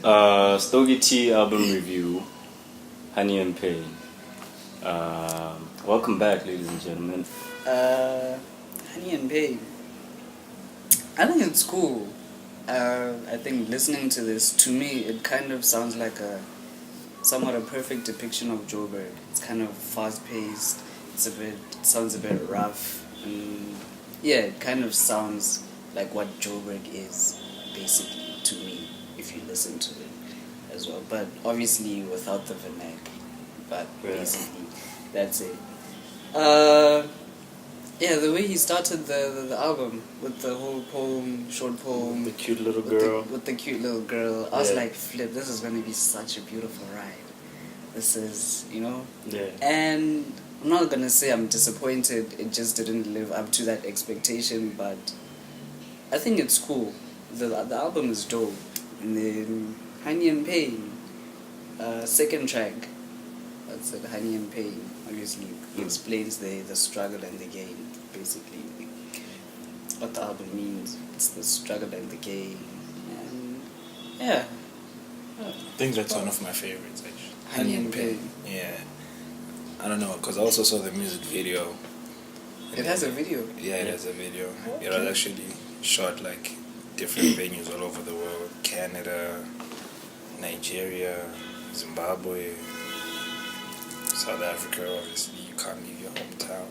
Stogie T album review, Honey and Pain. Welcome back, ladies and gentlemen. Honey and Pain. I think it's cool. I think listening to this, to me, it kind of sounds like somewhat a perfect depiction of Joburg. It's kind of fast-paced. It sounds a bit rough. And yeah, it kind of sounds like what Joburg is, basically, to me, if you listen to it as well. But obviously without the vernac. But basically, that's it. Yeah, the way he started the album with the whole short poem, The cute little girl. with the cute little girl, I was like, flip, this is going to be such a beautiful ride. This is, Yeah. And I'm not going to say I'm disappointed, it just didn't live up to that expectation, but I think it's cool. The album is dope. And then Honey and Pain, second track, that's it, Honey and Pain. Obviously, he explains the struggle and the gain, basically. What the album means. It's the struggle and the gain. And yeah. I think that's one of my favorites, actually. Honey and Pain. Yeah. I don't know, because I also saw the music video. It has a video? Yeah, it has a video. Okay. It was actually shot like different venues all over the world. Canada, Nigeria, Zimbabwe, South Africa. Obviously, you can't leave your hometown.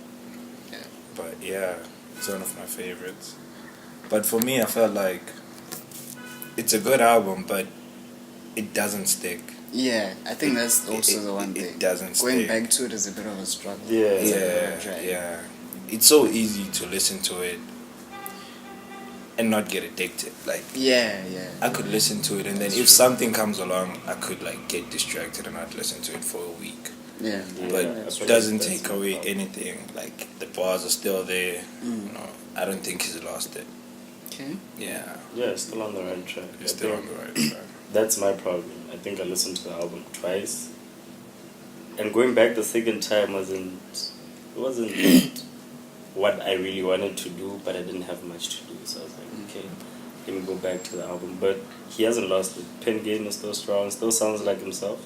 Yeah. But yeah, it's one of my favorites. But for me, I felt like it's a good album, but it doesn't stick. Yeah, I think that's also the one thing. It doesn't Going stick. back to it is a bit of a struggle. Yeah. It's so easy to listen to it and not get addicted. Like, Yeah. I could listen to it, and then if something comes along, I could like get distracted and not listen to it for a week. Yeah. But Yeah, it doesn't that's take the away problem. anything. Like, the bars are still there. I don't think he's lost it. Okay. Yeah, Yeah, still on the right track. he's I still on think the right track. That's my problem. I think I listened to the album twice. And going back the second time wasn't what I really wanted to do, but I didn't have much to do. So I was like, okay, let me go back to the album. But he hasn't lost it. Pen game is still strong, still sounds like himself.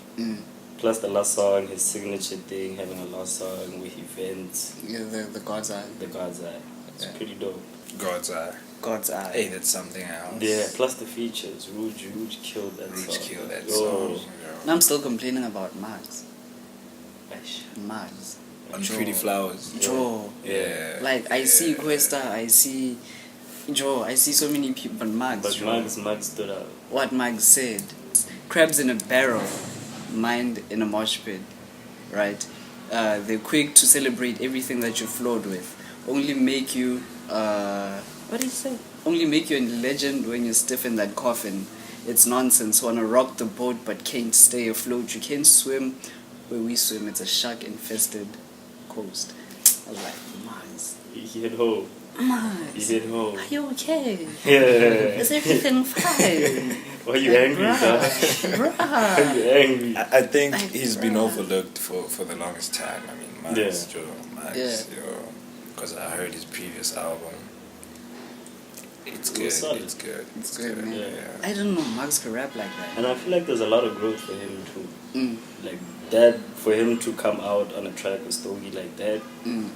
Plus the last song, his signature thing, having a last song where he vents. Yeah, the God's Eye. The God's Eye. It's Yeah. pretty dope. God's Eye. God's Eye. Hey, that's something else. Yeah, plus the features. Rouge killed that Rouge song. killed that Yo. song. And I'm still complaining about Max. Aish. Max. On Joe. Pretty Flowers. Joe. Yeah. Like, I see Cuesta, I see Joe, I see so many people, but Max. But Joe. Max stood out. What Max said. Crabs in a barrel, mind in a mosh pit, right? They're quick to celebrate everything that you're flawed with. Only make you, what did he say? Only make you a legend when you're stiff in that coffin. It's nonsense. Wanna rock the boat but can't stay afloat. You can't swim where we swim. It's a shark-infested coast. I was like, Max. He hit home. Max. He hit home. Are you okay? Yeah. Is everything fine? Why are you angry, dog? Bruh. Why are you angry? I think Like, he's been bruh. overlooked for the longest time. I mean, Max, Joe, Max, Yeah. because I heard his previous album. It's It good. was solid. It's good. It's good, man. Yeah. I don't know Max could rap like that. And I feel like there's a lot of growth for him too. Like that, for him to come out on a track with Stogie like that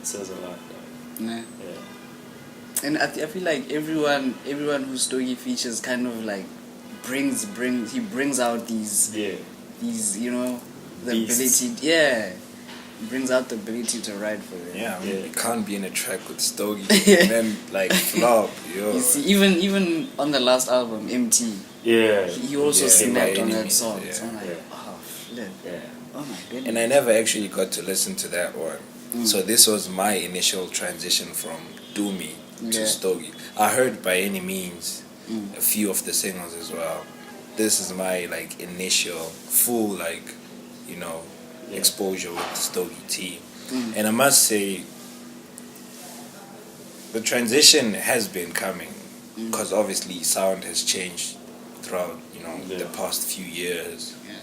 says a lot. Dog. Yeah. Yeah. And I feel like everyone who Stogie features kind of like he brings out these the Beasts. ability, yeah, brings out the ability to ride for it. Yeah, I mean, Yeah. you can't be in a track with Stogie and then like flop, yo. You see, even on the last album, MT, Yeah. he also Yeah, snapped by on any that means, song. yeah. So I'm like, Yeah. oh flip, Yeah. oh my goodness. And I never actually got to listen to that one. So this was my initial transition from Doomy to Yeah. Stogie. I heard By Any Means a few of the singles as well. This is my like initial full like, exposure with Stogie T. And I must say the transition has been coming because obviously sound has changed throughout, the past few years. Yeah.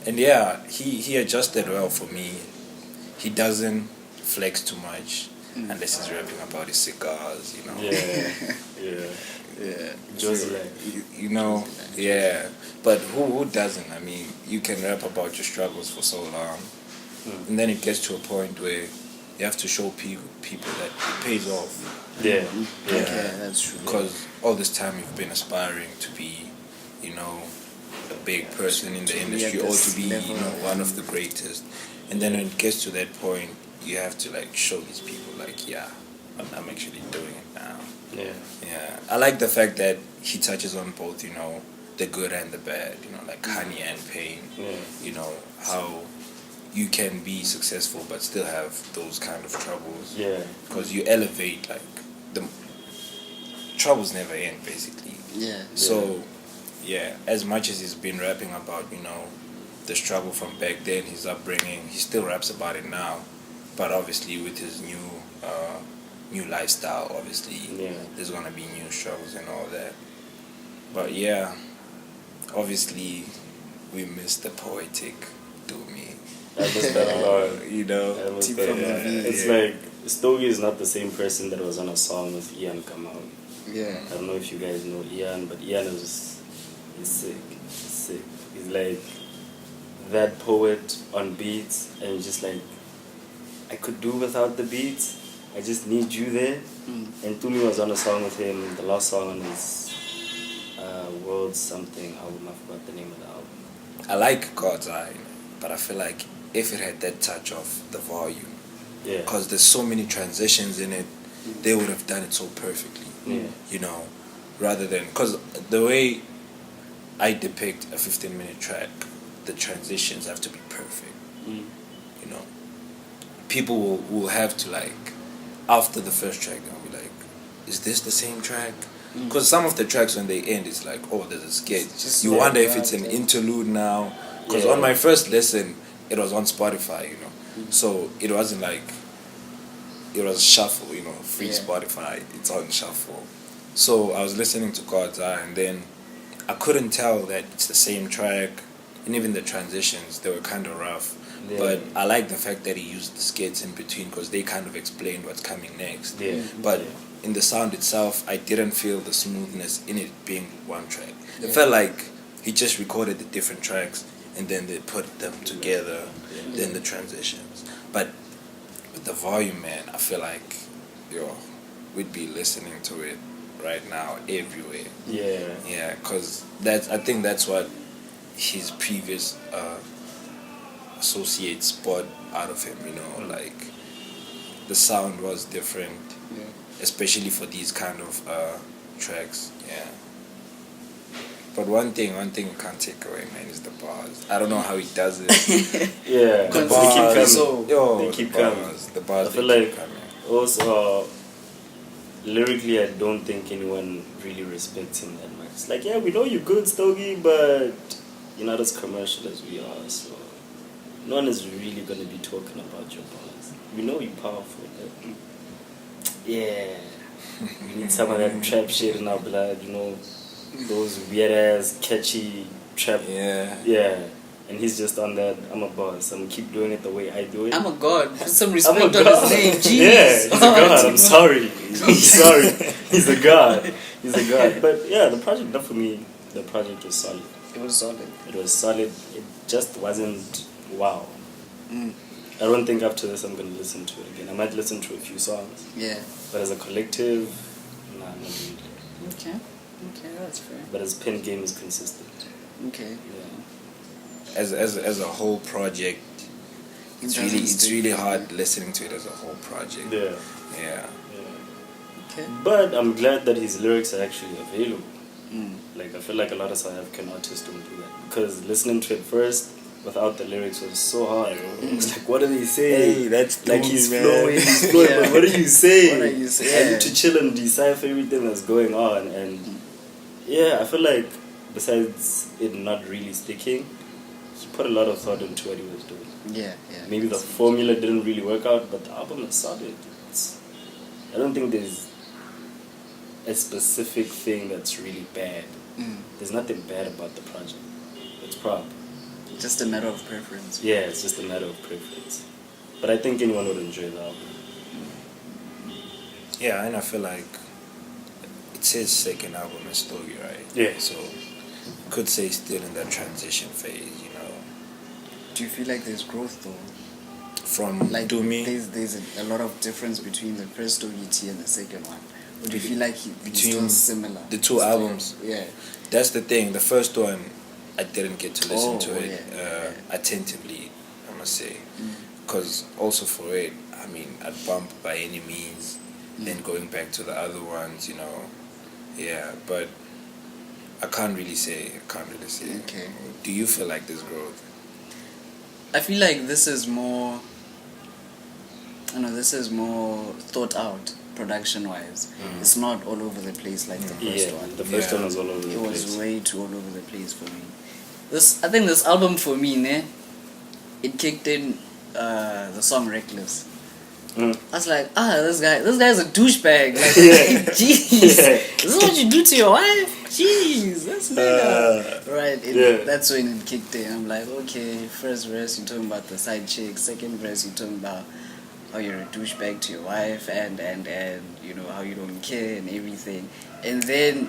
And yeah, he adjusted well for me. He doesn't flex too much. unless he's rapping about his cigars, you know. Yeah. Just like you know, yeah. But who doesn't? I mean, you can rap about your struggles for so long, and then it gets to a point where you have to show people that it pays off. Yeah. Okay, that's true. Because all this time you've been aspiring to be, you know, a big person in the industry, or to be, you know, one of the greatest. And then when it gets to that point, you have to like show these people like, yeah, I'm actually doing it now. Yeah. I like the fact that he touches on both, you know, the good and the bad, you know, like honey and pain. You know, how you can be successful but still have those kind of troubles. Yeah. Because you elevate, like, the troubles never end, basically. Yeah. So, yeah, as much as he's been rapping about, you know, the struggle from back then, his upbringing, he still raps about it now. But obviously with his new lifestyle, obviously, there's gonna be new struggles and all that. But yeah, obviously we miss the poetic Dumi. I miss that a lot. You know, it's like Stogie is not the same person that was on a song with Ian Kamau. Yeah. I don't know if you guys know Ian, but Ian he's sick. He's like that poet on beats, and just like, I could do without the beats. I just need you there. And Tumi was on a song with him, the last song on his World Something album. I forgot the name of the album. I like God's Eye, but I feel like if it had that touch of the volume, because there's so many transitions in it, they would have done it so perfectly. You know, rather than, because the way I depict a 15-minute track, the transitions have to be perfect. You know, people will have to, like, after the first track, they'll be like, is this the same track? Because some of the tracks, when they end, it's like, oh, there's a skit. You wonder if it's an interlude now. Because on my first listen, it was on Spotify, you know. So it wasn't like, it was shuffle, you know, free Spotify. It's on shuffle. So I was listening to God's Eye, and then I couldn't tell that it's the same track. And even the transitions, they were kind of rough. But I like the fact that he used the skits in between, because they kind of explained what's coming next. But in the sound itself, I didn't feel the smoothness in it being one track. It felt like he just recorded the different tracks and then they put them together, then the transitions. But with the volume, man, I feel like, we'd be listening to it right now everywhere. Yeah, because I think that's what his previous associates brought out of him, you know, like the sound was different, especially for these kind of tracks. But one thing you can't take away, man, is the bars. I don't know how he does it. The bars, they keep coming. The bars, I feel like also lyrically, I don't think anyone really respects him that much. It's like, we know you're good, Stogie, but you're not as commercial as we are, so no one is really going to be talking about your bars. We know you're powerful, but we need some of that trap shit in our blood, you know, those weird ass catchy trap. And he's just on that, I'm a boss, I'm gonna keep doing it the way I do it. I'm a god, put some respect on his name. Jeez. He's a god, I'm sorry. He's a god. But the project, for me, the project was solid. It was solid. It just wasn't wow. I don't think after this I'm going to listen to it again. I might listen to a few songs. But as a collective, nah, not really. Okay, that's fair. But his pen game is consistent. Okay. As a whole project, it's really hard listening to it as a whole project. Yeah. Okay. But I'm glad that his lyrics are actually available. Like, I feel like a lot of South African artists don't do that, because listening to it first without the lyrics was so hard. It's like, what are they saying? Hey, that's like he's flowing, but what are you saying? I need to chill and decipher everything that's going on. And I feel like besides it not really sticking, he put a lot of thought into what he was doing. Maybe the formula didn't really work out, but the album is solid. I don't think there's a specific thing that's really bad. There's nothing bad about the project. It's proper. Just a matter of preference. It's just a matter of preference. But I think anyone would enjoy the album. Yeah, and I feel like it's his second album in Stogie, right? Yeah. So could say still in that transition phase, Do you feel like there's growth though? From Like Do Me. there's a lot of difference between the first Stogie T and the second one. Or do you feel like he's Between still similar? the two albums. Yeah. That's the thing. The first one, I didn't get to listen to it yeah. attentively, I must say. Because also for it, I mean, I'd bump By Any Means, then going back to the other ones, Yeah, but I can't really say. Okay. Do you feel like there's growth? I feel like this is more thought out production wise. It's not all over the place like the first one. The first one was all over the It place. was way too all over the place for me. I think this album for me, it kicked in the song Reckless. I was like, this guy's a douchebag. Like, jeez, this is what you do to your wife? Jeez, that's nigga. Right, that's when it kicked in. I'm like, okay, first verse you're talking about the side chick, second verse you're talking about how you're a douchebag to your wife and how you don't care and everything. And then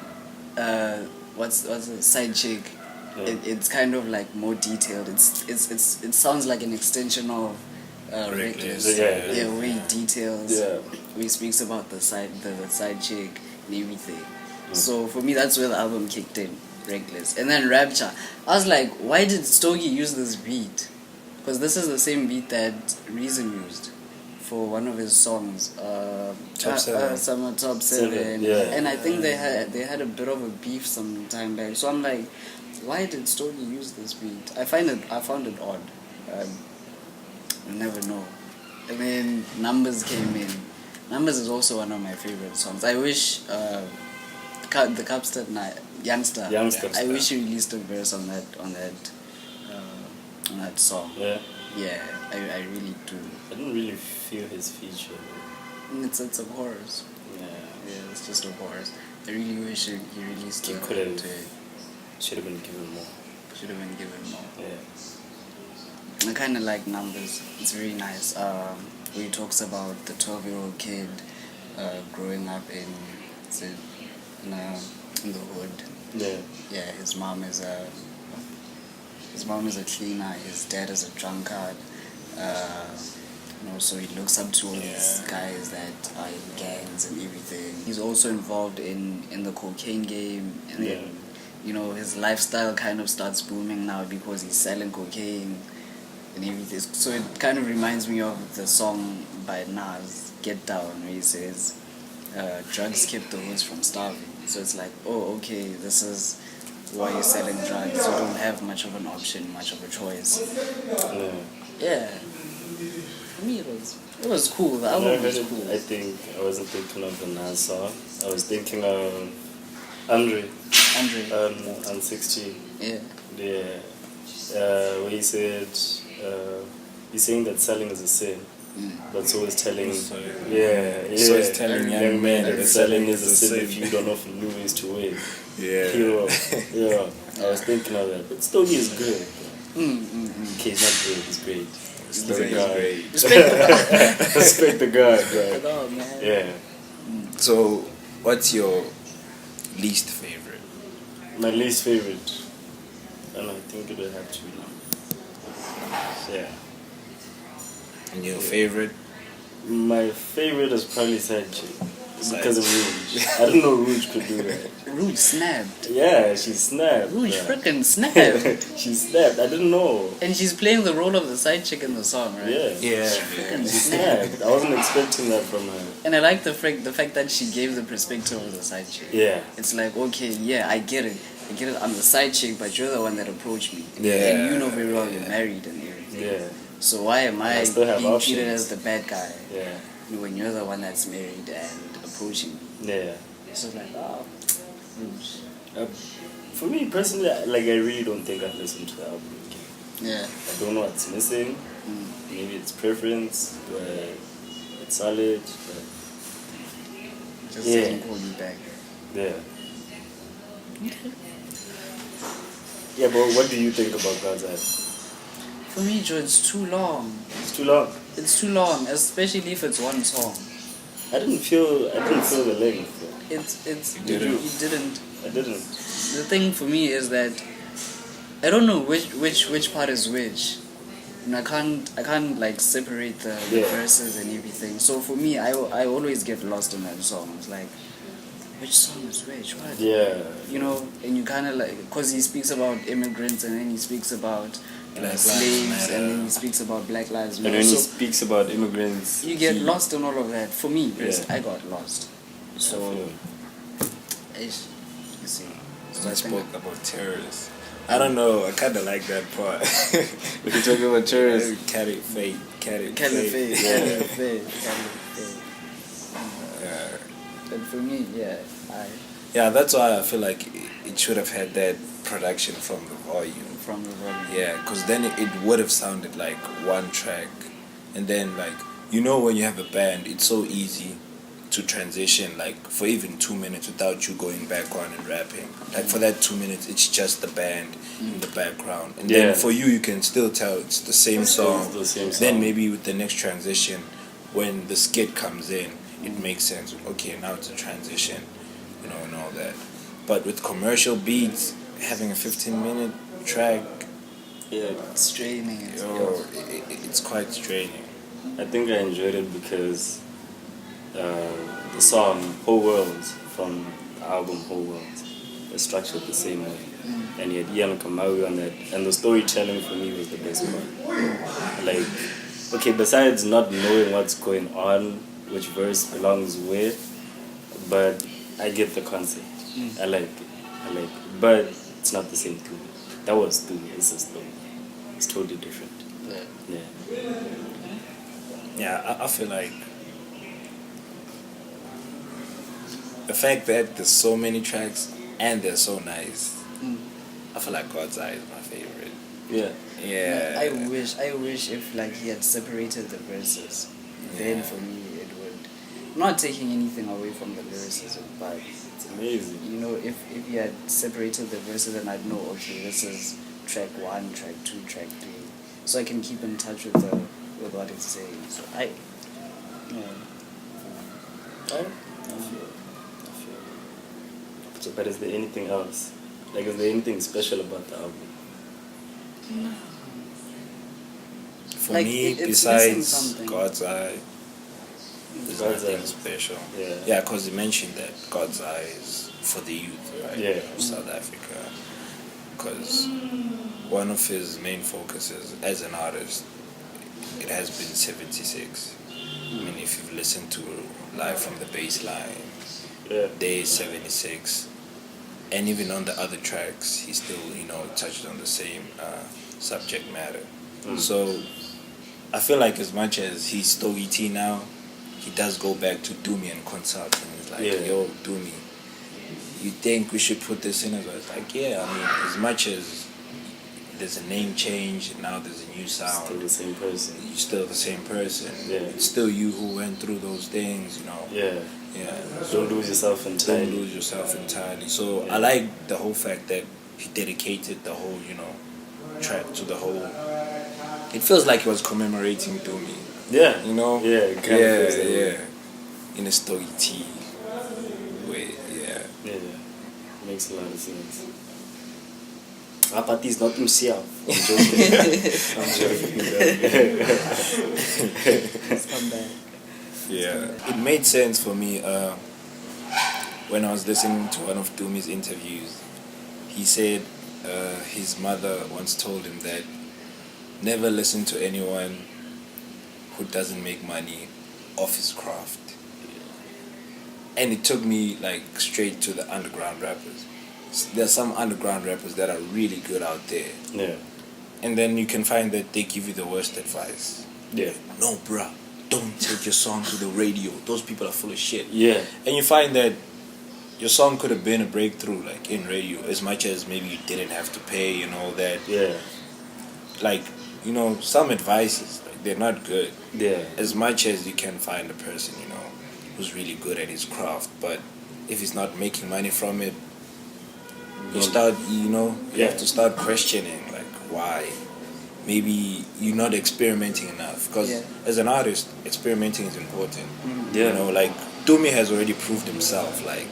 what's the side chick? It's kind of like more detailed. It sounds like an extension of Reckless. Where he details, where he speaks about the side chick and everything. So for me, that's where the album kicked in, Reckless. And then Rapture, I was like, why did Stogie use this beat? Because this is the same beat that Reason used for one of his songs, Top 7. Summer Top 7. And I think they had a bit of a beef some time back. So I'm like, why did Stogie use this beat? I found it odd. You never know. And then Numbers came in. Numbers is also one of my favorite songs. I wish the Capster Youngster. I wish he released a verse on that song. Yeah, I really do. I didn't really feel his feature. It's a chorus. Yeah, it's just a chorus. I really wish he released He it. Should have been given more. Yeah. I kind of like Numbers. It's very nice. Where he talks about the 12-year-old kid growing up in the hood. Yeah. His mom is a cleaner. His dad is a drunkard. So he looks up to all these guys that are in gangs and everything. He's also involved in the cocaine game, and then his lifestyle kind of starts booming now because he's selling cocaine and everything. So it kind of reminds me of the song by Nas, Get Down, where he says, drugs keep the hoods from starving. So it's like, oh, okay, this is why you're selling drugs. You don't have much of an option, much of a choice. Yeah. For me, it was cool. The album was cool. I think I wasn't thinking of the Nas song. I was thinking of Andre. On 16. Yeah. Where he said, he's saying that selling is a sin. But so is telling, So it's telling young men that selling is a sin if you don't offer new ways to win. Yeah. I was thinking of that. But Stogie is good. Okay, he's not good, he's great. Stogie is great. Respect the God, right? Oh, man. Yeah. So, what's your least favorite? My least favorite, and I think it would have to be Yeah. And your favorite? My favorite is probably Side Chick. Because of Rouge. I don't know Rouge could do that. Rouge snapped. Yeah, she snapped. Rouge freaking snapped. She snapped. I didn't know. And she's playing the role of the side chick in the song, right? Yeah. Freaking She snapped. I wasn't expecting that from her. And I like the fact that she gave the perspective of the side chick. Yeah. It's like, okay, yeah, I get it. I'm the side chick, but you're the one that approached me. Yeah. And you know very well you're married and everything. Yeah. So why am I still have being options. treated as the bad guy? Yeah. When you're the one that's married and approaching me. Yeah. So it's like, oh, Rouge. For me personally, I really don't think I've listened to the album again. Yeah. I don't know what's missing. Maybe it's preference, but it's solid. But Just doesn't call you back. Yeah. Yeah, but what do you think about God's Eye? For me, Joe, it's too long. It's too long. It's too long, especially if it's one song. I didn't feel the length. It's You didn't? You didn't. I didn't. The thing for me is that I don't know which part is which. And I can't like separate the verses and everything. So for me, I always get lost in that song. It's like, which song is which? What? Yeah. You know, and you kind of like, because he speaks about immigrants and then he speaks about Black slaves Lives and then Matter. he speaks about Black Lives And Matter. when he So speaks about immigrants, you get he- lost in all of that. For me, Yeah. I got lost. So, you see. So I I spoke think, about terrorists. I don't know. I kind of like that part. we can talk about terrorists. Caliphate. Caliphate. Yeah. But for me, Yeah, that's why I feel like it should have had that production from the volume. from the volume. Yeah, because then it would have sounded like one track. And then, like, you know, when you have a band, it's so easy to transition, like, for even 2 minutes without you going back on and rapping. Like, for that 2 minutes, it's just the band in the background. And then for you can still tell it's the same song. It's the same Then song. maybe with the next transition, when the skit comes in, it makes sense. Okay, now it's a transition, you know, and all that. But with commercial beats, having a 15-minute track, Yeah. It's straining. it's quite straining. I think I enjoyed it because the song Whole World from the album Whole World is structured the same way. And you had Ian Kamawi on that, and the storytelling for me was the best part. Like, okay, besides not knowing what's going on, which verse belongs where, but I get the concept. I like it. But it's not the same thing. That was Stogie. This is Stogie. It's totally different. Yeah. Yeah, I feel like the fact that there's so many tracks and they're so nice, I feel like God's Eye is my favorite. Yeah. Yeah. I wish if like he had separated the verses, then for me it would. Not taking anything away from the lyricism, but It's amazing. you know, if he had separated the verses, then I'd know, okay, this is track 1, track 2, track 3, so I can keep in touch with what it's saying. So I I feel. So, but is there anything else? Like, is there anything special about the album? For Like, me, it's besides missing something. God's Eye, there's God's nothing Eye. special. Yeah. Yeah, because you mentioned that God's Eye is for the youth, right? Yeah. Of South Africa. Because one of his main focuses as an artist, it has been 76. I mean, if you've listened to Live from the Baseline, Yeah. Day 76, and even on the other tracks, he still, you know, touched on the same subject matter. So I feel like as much as he's Stogie T now, he does go back to Doomy and consult, and he's like, Yeah. yo, Doomy, you think we should put this in? I was like, yeah, I mean, as much as there's a name change and now there's a new sound, Still the same person. you're still the same person. Yeah. It's still you who went through those things, you know. Yeah. Yeah. Don't lose yourself entirely. Don't lose yourself entirely. So I like the whole fact that he dedicated the whole, you know, track to the whole. It feels like he was commemorating Doomy, Yeah. you know. Yeah. It kind of feels that way. yeah. In a Stogie T way, yeah. Yeah. Makes a lot of sense. But he's not himself. I'm joking. I'm joking. Let's come back. Yeah, it made sense for me when I was listening to one of Doomy's interviews. He said his mother once told him that never listen to anyone who doesn't make money off his craft. And it took me like straight to the underground rappers. There's some underground rappers that are really good out there. Yeah. And then you can find that they give you the worst advice. Yeah. No, bruh, don't take your song to the radio. Those people are full of shit. Yeah. And you find that your song could have been a breakthrough, like in radio, as much as maybe you didn't have to pay and all that. Yeah. Like, you know, some advices, like, they're not good. Yeah. As much as you can find a person, you know, who's really good at his craft, but if he's not making money from it, you start, you know, you have to start questioning, like, why? Maybe you're not experimenting enough, because as an artist, experimenting is important. Yeah. You know, like Dumi has already proved himself. Like,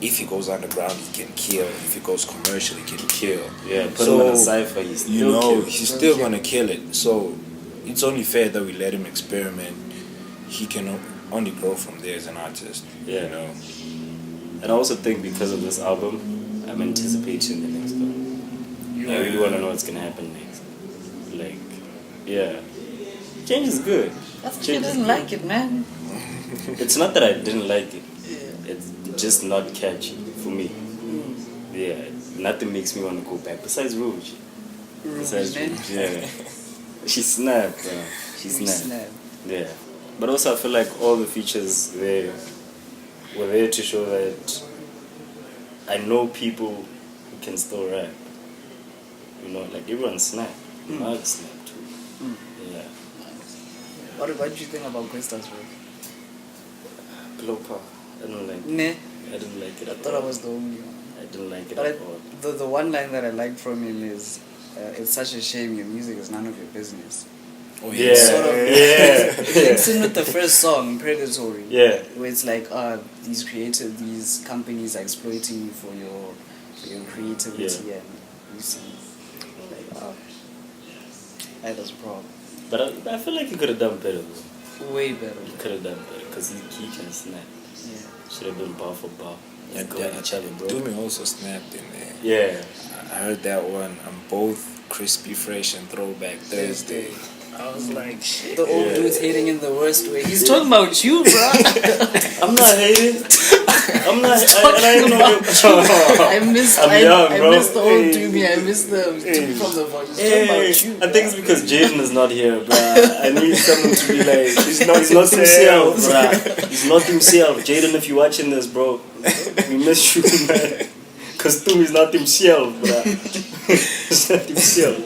if he goes underground, he can kill. If he goes commercial, he can kill. Yeah, put him in a cypher, he's still you know, killing. he's still gonna kill it. So it's only fair that we let him experiment. He can only grow from there as an artist. Yeah. You know. And I also think because of this album, I'm anticipating the next one. I really want to know what's gonna happen next. Like, yeah, change is good. That's why I didn't like it, man. It's not that I didn't like it. Yeah. It's just not catchy for me. Yeah, nothing makes me want to go back besides Rouge. Besides man. Rouge, yeah. She snapped, bro. She snapped. Snap. Yeah. But also I feel like all the features there were there to show that I know people who can still rap. You know, like everyone snapped. Mark snapped too. Yeah. What did you think about Questas, bro? Blopa. I don't like it. Nah. I didn't like it I at thought all. I was the only one. I didn't like it But at all. the one line that I liked from him is, it's such a shame your music is none of your business. Oh, Yeah. Sort of. Yeah. It's in with the first song, Predatory. Yeah. Where it's like, these companies are exploiting you for your creativity, and you see, like, that was a problem. But I feel like he could have done better though. Way better. He could have done better because he can snap. Yeah. Should have been bar for bar. Yeah, Let's go at each other, bro. Dumi also snapped in there. Yeah. I heard that one. I'm both crispy, fresh, and throwback Thursday. I was like, shit. The old dude's hating in the worst way. He's talking about you, bro. I'm not hating. I'm not. I know. I missed. I'm young, I bro. missed the old Hey. Doomy. I missed the dude from the voice. He's talking Hey, about you. I think it's because Jaden is not here, bro. I need someone to be like, he's not himself, bro. He's not himself. Jaden, if you're watching this, bro, we miss you, man. Because Toom is not himself, bro. He's not himself.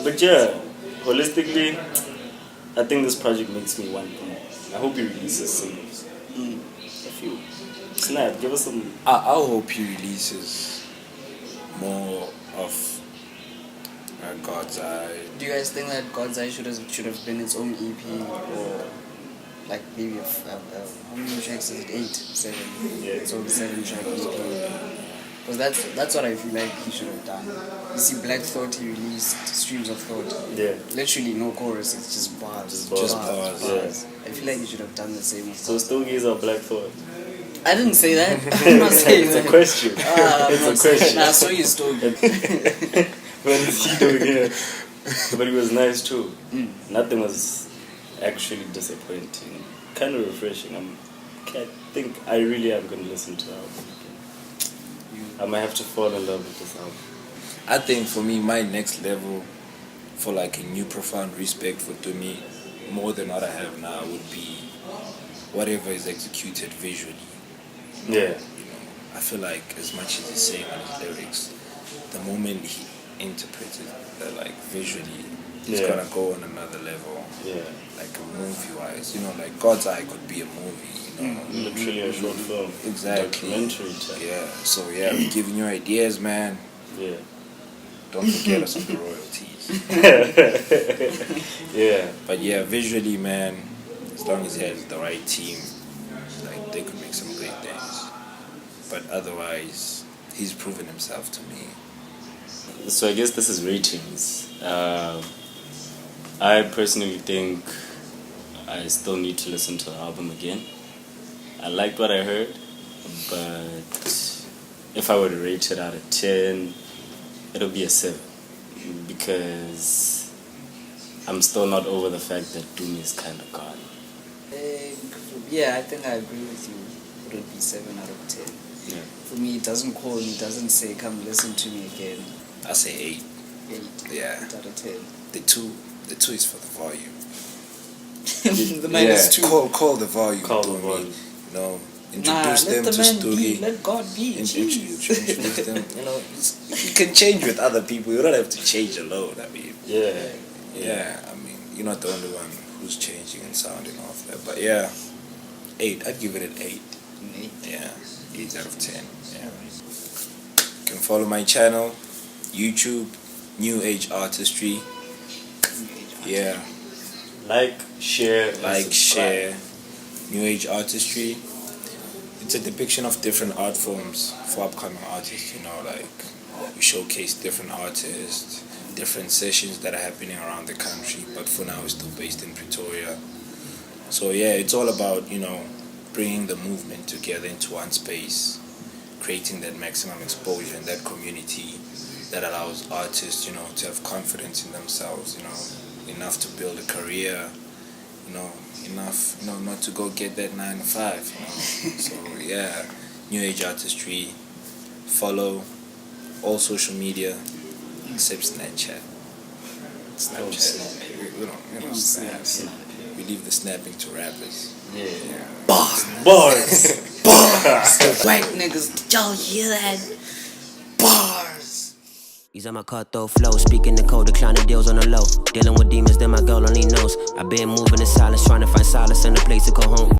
But yeah, holistically, I think this project makes me want more. I hope he releases singles. A few. Snap, give us some. I'll hope he releases more of God's Eye. Do you guys think that God's Eye should have been its own EP, or like maybe how many tracks is it? 8, 7. Yeah. It's only 7-track EP. Because that's what I feel like he should have done. You see, Black Thought, he released Streams of Thought. Yeah. Literally no chorus, it's just bars. Just bars, I feel like he should have done the same with So Stogie is our Black Thought. I didn't say that. I'm not saying It's that. a question. It's It's a question. Nah, so you Stogie. When did he do again? But he was nice too. Nothing was actually disappointing. Kind of refreshing. I think I really am going to listen to the album again. I might have to fall in love with this album. I think for me, my next level for like a new profound respect for Dumi, more than what I have now, would be whatever is executed visually. Yeah. I feel like as much as he's saying on his lyrics, the moment he interprets it like visually, it's Yeah. gonna go on another level. Yeah. Like movie-wise, like God's Eye could be a movie. Literally a short film. Exactly. Documentary type. Yeah. So yeah, we're giving you ideas, man. Yeah. Don't forget us on the royalties. Yeah. But yeah, visually, man, as long as he has the right team, like they could make some great things. But otherwise, he's proven himself to me. So I guess this is ratings. I personally think I still need to listen to the album again. I liked what I heard, but if I were to rate it out of 10, it'll be a 7. Because I'm still not over the fact that Doom is kind of gone. Yeah, I think I agree with you. It would be 7 out of 10. Yeah. For me, it doesn't call me, it doesn't say, come listen to me again. I say 8. 8. Yeah. 8 out of 10. The two is for the volume. The minus 2. Call the volume. Call the Dumi. volume. Introduce them to Stogie. Let God be. Introduce them. You can change with other people. You don't have to change alone. I mean, Yeah. I mean, you're not the only one who's changing and sounding off there. But yeah, 8. I'd give it an 8. 8. Yeah, 8 out of 10. Yeah. You can follow my channel, YouTube, New Age Artistry. Yeah. Like, share, and subscribe. Share. New Age artistry. It's a depiction of different art forms for upcoming artists, you know, like we showcase different artists, different sessions that are happening around the country, but for now it's still based in Pretoria. So yeah, it's all about, you know, bringing the movement together into one space, creating that maximum exposure and that community that allows artists, you know, to have confidence in themselves, you know, enough to build a career, you know, enough, you know, not to go get that 9 to 5, you know. So yeah, New Age artistry. Follow all social media except Snapchat. Snapchat. We don't snap. We leave the snapping to rappers. Yeah. Bars. White niggas, y'all hear that? Bars. He's on my cutthroat flow, speaking the code, declining deals on the low. Dealing with demons that my girl only knows. I've been moving in silence, trying to find solace in a place to go home.